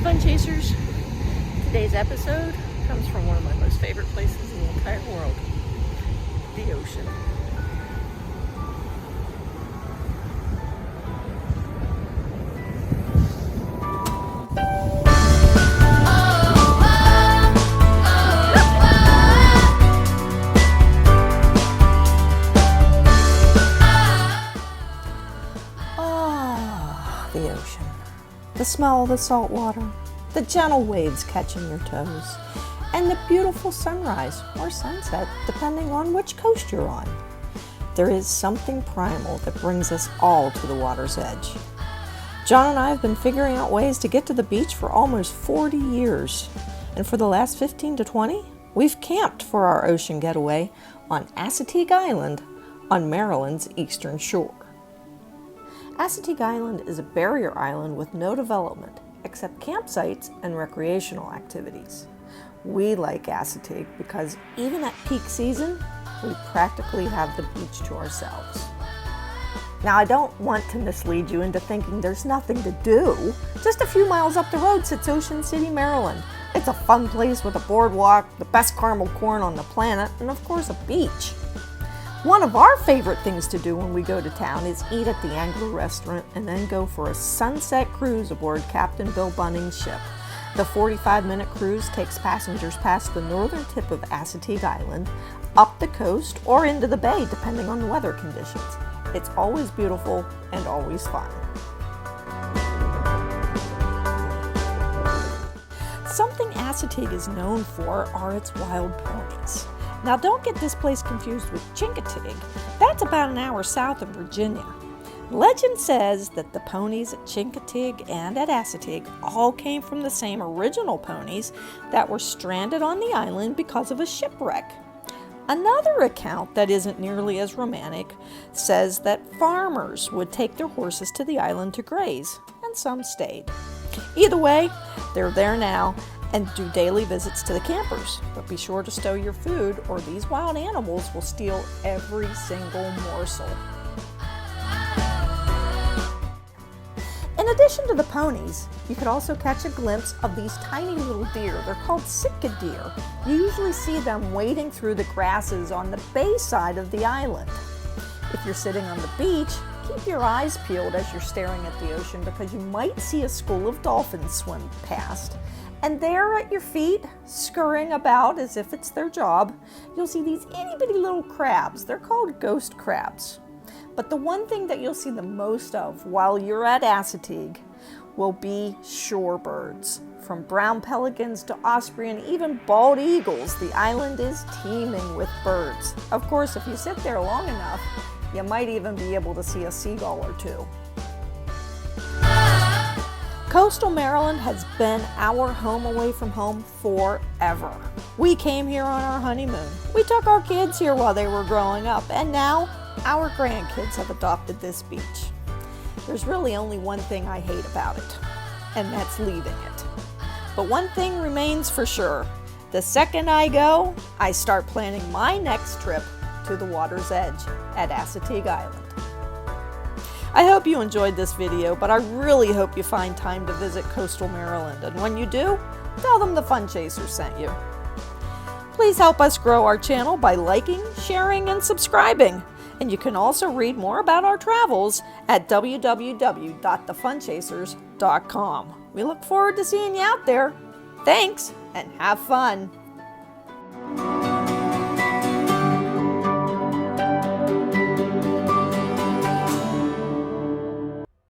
Fun Chasers. Today's episode comes from one of my most favorite places in the entire world, the ocean. The ocean. The smell of the salt water, the gentle waves catching your toes, and the beautiful sunrise or sunset depending on which coast you're on. There is something primal that brings us all to the water's edge. John and I have been figuring out ways to get to the beach for almost 40 years, and for the last 15 to 20, we've camped for our ocean getaway on Assateague Island on Maryland's eastern shore. Assateague Island is a barrier island with no development except campsites and recreational activities. We like Assateague because even at peak season, we practically have the beach to ourselves. Now, I don't want to mislead you into thinking there's nothing to do. Just a few miles up the road sits Ocean City, Maryland. It's a fun place with a boardwalk, the best caramel corn on the planet, and of course a beach. One of our favorite things to do when we go to town is eat at the Angler restaurant and then go for a sunset cruise aboard Captain Bill Bunning's ship. The 45-minute cruise takes passengers past the northern tip of Assateague Island, up the coast, or into the bay depending on the weather conditions. It's always beautiful and always fun. Something Assateague is known for are its wild ponies. Now, don't get this place confused with Chincoteague. That's about an hour south of Virginia. Legend says that the ponies at Chincoteague and at Assateague all came from the same original ponies that were stranded on the island because of a shipwreck. Another account that isn't nearly as romantic says that farmers would take their horses to the island to graze, and some stayed. Either way, they're there now and do daily visits to the campers. But be sure to stow your food or these wild animals will steal every single morsel. In addition to the ponies, you could also catch a glimpse of these tiny little deer. They're called Sitka deer. You usually see them wading through the grasses on the bay side of the island. If you're sitting on the beach, keep your eyes peeled as you're staring at the ocean because you might see a school of dolphins swim past. And there at your feet, scurrying about as if it's their job, you'll see these itty-bitty little crabs. They're called ghost crabs. But the one thing that you'll see the most of while you're at Assateague will be shorebirds. From brown pelicans to osprey and even bald eagles, the island is teeming with birds. Of course, if you sit there long enough, you might even be able to see a seagull or two. Coastal Maryland has been our home away from home forever. We came here on our honeymoon. We took our kids here while they were growing up, and now our grandkids have adopted this beach. There's really only one thing I hate about it, and that's leaving it. But one thing remains for sure. The second I go, I start planning my next trip to the water's edge at Assateague Island. I hope you enjoyed this video, but I really hope you find time to visit coastal Maryland. And when you do, tell them the Fun Chasers sent you. Please help us grow our channel by liking, sharing, and subscribing. And you can also read more about our travels at www.thefunchasers.com. We look forward to seeing you out there. Thanks, and have fun.